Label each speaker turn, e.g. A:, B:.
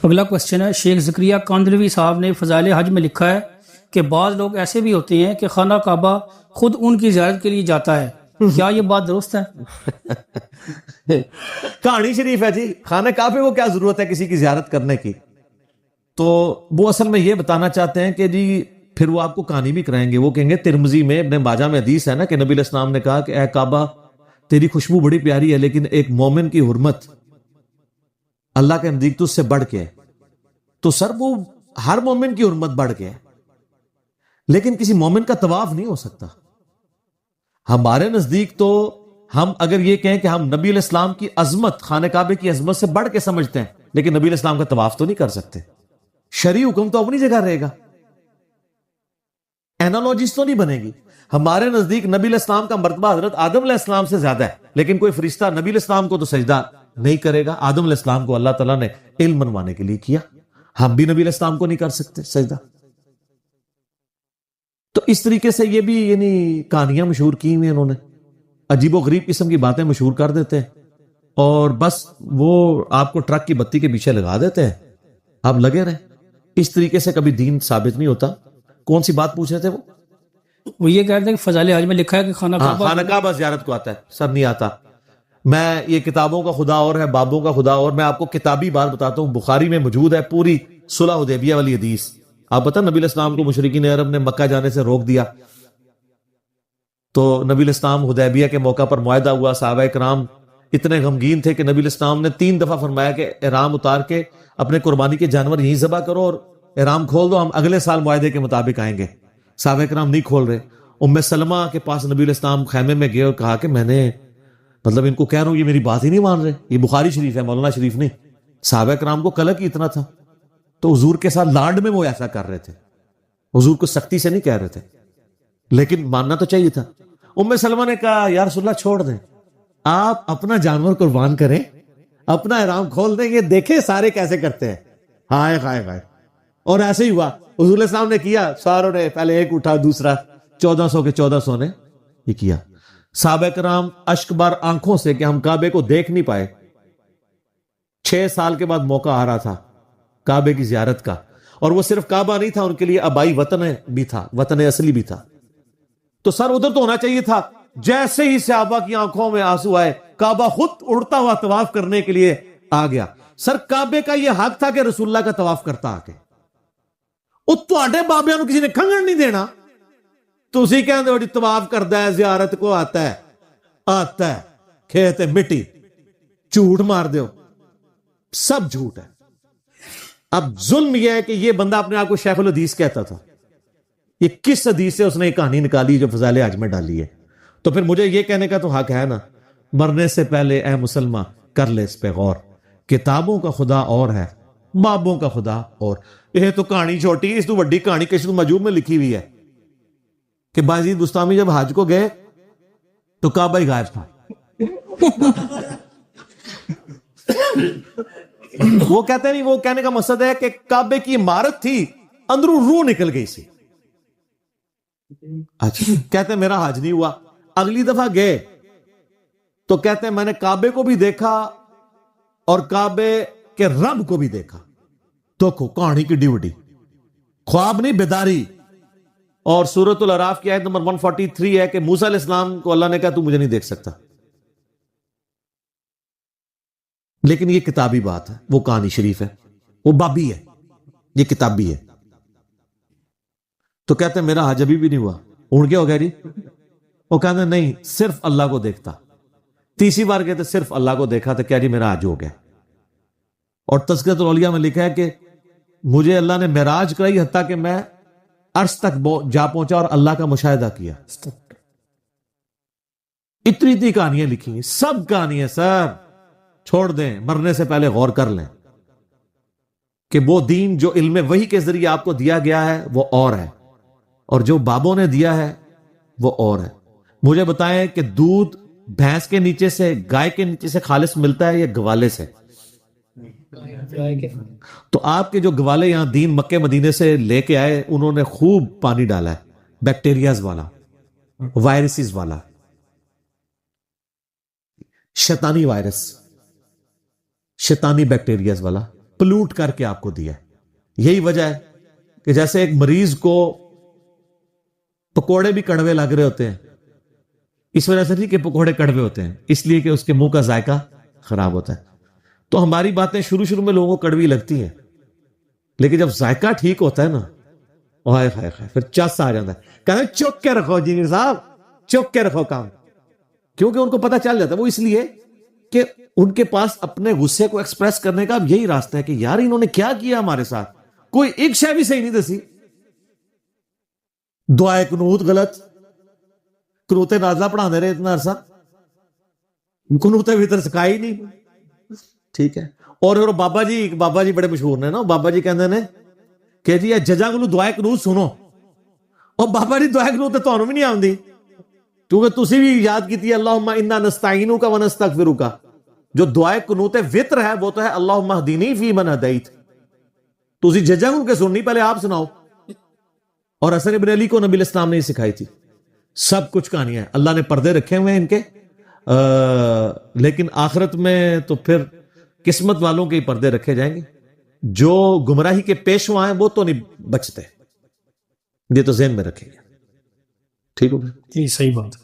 A: اگلا کوشچن ہے، شیخ زکریا کاندھلوی صاحب نے فضائل حج میں لکھا ہے کہ بعض لوگ ایسے بھی ہوتے ہیں کہ خانہ کعبہ خود ان کی زیارت کے لیے جاتا ہے، کیا یہ بات درست ہے؟
B: کہانی شریف ہے جی، خانہ کعبے کو کیا ضرورت ہے کسی کی زیارت کرنے کی؟ تو وہ اصل میں یہ بتانا چاہتے ہیں کہ جی پھر وہ آپ کو کہانی بھی کرائیں گے. وہ کہیں گے ترمذی میں ابن ماجہ میں حدیث ہے نا کہ نبی علیہ السلام نے کہا کہ اے کعبہ تیری خوشبو بڑی پیاری ہے لیکن ایک مومن کی حرمت اللہ کے نزدیک تجھ سے بڑھ کے ہے. تو سر وہ ہر مومن کی حرمت بڑھ کے ہے لیکن کسی مومن کا طواف نہیں ہو سکتا. ہمارے نزدیک تو ہم اگر یہ کہیں کہ ہم نبی علیہ السلام کی عظمت خانہ کعبے کی عظمت سے بڑھ کے سمجھتے ہیں لیکن نبی علیہ السلام کا طواف تو نہیں کر سکتے. شرعی حکم تو اپنی جگہ رہے گا، اینالوجیز تو نہیں بنے گی. ہمارے نزدیک نبی علیہ السلام کا مرتبہ حضرت آدم علیہ السلام سے زیادہ ہے لیکن کوئی فرشتہ نبی علیہ السلام کو تو سجدہ نہیں کرے گا. آدم علیہ السلام کو اللہ تعالیٰ نے علم منوانے کے لیے کیا، ہم بھی نبی علیہ السلام کو نہیں کر سکتے سجدہ. تو اس طریقے سے یہ بھی یعنی کہانیاں مشہور کی ہوئی انہوں نے، عجیب و غریب قسم کی باتیں مشہور کر دیتے ہیں اور بس وہ آپ کو ٹرک کی بتی کے پیچھے لگا دیتے ہیں، آپ لگے رہیں. اس طریقے سے کبھی دین ثابت نہیں ہوتا. کون سی بات پوچھ رہے تھے
A: وہ یہ کہہ رہے تھے کہ فضائل حج میں لکھا ہے کہ خانہ
B: کعبہ زیارت کو آتا ہے، سب نہیں آتا. میں یہ کتابوں کا خدا اور ہے، بابوں کا خدا اور. میں آپ کو کتابی بات بتاتا ہوں، بخاری میں موجود ہے پوری صلح حدیبیہ والی حدیث. آپ پتہ نبی علیہ السلام کو مشرکین عرب نے مکہ جانے سے روک دیا تو نبی علیہ السلام حدیبیہ کے موقع پر معاہدہ ہوا. صحابہ کرام اتنے غمگین تھے کہ نبی علیہ السلام نے 3 دفعہ فرمایا کہ احرام اتار کے اپنے قربانی کے جانور یہیں ذبح کرو اور احرام کھول دو، ہم اگلے سال معاہدے کے مطابق آئیں گے. صحابہ کرام نہیں کھول رہے. ام سلمہ کے پاس نبی علیہ السلام خیمے میں گئے اور کہا کہ میں نے مطلب ان کو کہہ رہا ہوں یہ میری بات ہی نہیں مان رہے. یہ بخاری شریف ہے، مولانا شریف نہیں. صحابہ کرام کو قلق ہی اتنا تھا تو حضور کے ساتھ لانڈ میں وہ ایسا کر رہے تھے، حضور کو سختی سے نہیں کہہ رہے تھے لیکن ماننا تو چاہیے تھا. ام سلمہ نے کہا یا رسول اللہ چھوڑ دیں، آپ اپنا جانور قربان کریں، اپنا احرام کھول دیں، یہ دیکھیں سارے کیسے کرتے ہیں. ہائے ہائے ہائے. اور ایسے ہی ہوا، حضور علیہ السلام نے کیا، ساروں نے پہلے ایک اٹھا، دوسرا 1400 کے 1400 نے یہ کیا. صحابہ کرام اشک بار آنکھوں سے کہ ہم کعبے کو دیکھ نہیں پائے. 6 سال کے بعد موقع آ رہا تھا کعبے کی زیارت کا، اور وہ صرف کعبہ نہیں تھا، ان کے لیے آبائی وطن بھی تھا، وطن اصلی بھی تھا. تو سر ادھر تو ہونا چاہیے تھا. جیسے ہی صحابہ کی آنکھوں میں آنسو آئے، کعبہ خود اڑتا ہوا طواف کرنے کے لیے آ گیا. سر کعبے کا یہ حق تھا کہ رسول اللہ کا طواف کرتا آ کے. تواڈے بابیاں نو کسی نے کھنگن نہیں دینا. تسی کہندے ہو جی طواف کردا ہے، زیارت کو آتا ہے کھیت مٹی. جھوٹ مار دیو، سب جھوٹ ہے. اب ظلم یہ ہے کہ یہ بندہ اپنے آپ کو شیخ الحدیث کہتا تھا. یہ کس حدیث سے اس نے یہ کہانی نکالی جو فضائل حج میں ڈالی ہے؟ تو پھر مجھے یہ کہنے کا تو حق ہے نا، مرنے سے پہلے اے مسلمان کر لے اس پہ غور. کتابوں کا خدا اور ہے، بابوں کا خدا اور. یہ تو کہانی چھوٹی، اس تو بڑی کہانی کشف مجوب میں لکھی ہوئی ہے کہ بازید بستامی جب حج کو گئے تو کعبہ ہی غائب تھا. وہ کہتے نہیں، وہ کہنے کا مقصد ہے کہ کعبے کی عمارت تھی، اندروں روح نکل گئی سی. اچھا کہتے ہیں میرا حج نہیں ہوا. اگلی دفعہ گئے تو کہتے ہیں میں نے کعبے کو بھی دیکھا اور کعبے کے رب کو بھی دیکھا. تو کہانی کی ڈیوٹی، خواب نہیں بیداری. اور سورۃ الاعراف کی آیت نمبر 143 ہے کہ موسیٰ علیہ السلام کو اللہ نے کہا تو مجھے نہیں دیکھ سکتا. لیکن یہ کتابی بات ہے، وہ کہانی شریف ہے، وہ بابی ہے، یہ کتابی ہے. تو کہتے ہیں میرا حج ابھی بھی نہیں ہوا. اڑ گیا ہو گیا جی. وہ کہتے ہیں نہیں صرف اللہ کو دیکھتا. تیسری بار کہتے صرف اللہ کو دیکھا تو کیا جی میرا حج ہو گیا. اور تذکرۃ الاولیاء میں لکھا ہے کہ مجھے اللہ نے معراج کرائی حتیٰ کہ میں عرش تک جا پہنچا اور اللہ کا مشاہدہ کیا. اتنی کہانیاں لکھی ہیں، سب کہانیاں سر چھوڑ دیں، مرنے سے پہلے غور کر لیں کہ وہ دین جو علم وحی کے ذریعے آپ کو دیا گیا ہے وہ اور ہے، اور جو بابوں نے دیا ہے وہ اور ہے. مجھے بتائیں کہ دودھ بھینس کے نیچے سے، گائے کے نیچے سے خالص ملتا ہے یا گوالے سے؟ تو آپ کے جو گوالے یہاں دین مکے مدینے سے لے کے آئے، انہوں نے خوب پانی ڈالا ہے، بیکٹیریاز والا، وائرسز والا، شیطانی وائرس، شیطانی بیکٹیریاز والا. پلوٹ کر کے آپ کو دیا ہے۔ یہی وجہ ہے کہ جیسے ایک مریض کو پکوڑے بھی کڑوے لگ رہے ہوتے ہیں، اس وجہ سے نہیں کہ پکوڑے کڑوے ہوتے ہیں، اس لیے کہ اس کے منہ کا ذائقہ خراب ہوتا ہے۔ تو ہماری باتیں شروع میں لوگوں کو کڑوی لگتی ہیں، لیکن جب ذائقہ ٹھیک ہوتا ہے نا، ہائے ہائے ہائے، پھر چس آ جاتا ہے، کہتے ہیں چک کے رکھو جی صاحب، چک کے رکھو کام، کیونکہ ان کو پتہ چل جاتا ہے۔ وہ اس لیے کہ ان کے پاس اپنے غصے کو ایکسپریس کرنے کا اب یہی راستہ ہے کہ یار انہوں نے کیا کیا ہمارے ساتھ، کوئی ایک شے بھی صحیح نہیں دسی، دعائے قنوت غلط، قنوت نازلہ پڑھا دے رہے اتنا عرصہ، قنوت وتر سکھائی نہیں، ٹھیک ہے۔ اور بابا جی بڑے مشہور نے نا، بابا جی کہندے نے کہ جی ججاں کو دعائے قنوت سنو، اور بابا جی دعائے قنوت تے تانوں بھی نہیں آندی، کیونکہ تسی بھی یاد کیتی ہے اللہم انا نستعینک و نستغفرک، جو دعائے قنوت وتر ہے وہ تو ہے اللہم اہدنی فی من ہدیت، تسی ججاں کو کے سننی، پہلے آپ سناؤ۔ اور حسن ابن علی کو نبی علیہ السلام نے یہ سکھائی تھی۔ سب کچھ کہانیاں ہیں، اللہ نے پردے رکھے ہوئے ہیں ان کے، لیکن آخرت میں تو پھر قسمت والوں کے ہی پردے رکھے جائیں گے، جو گمراہی کے پیشوا ہیں وہ تو نہیں بچتے، یہ تو ذہن میں رکھیں گے، ٹھیک ہو گیا؟
A: جی صحیح بات۔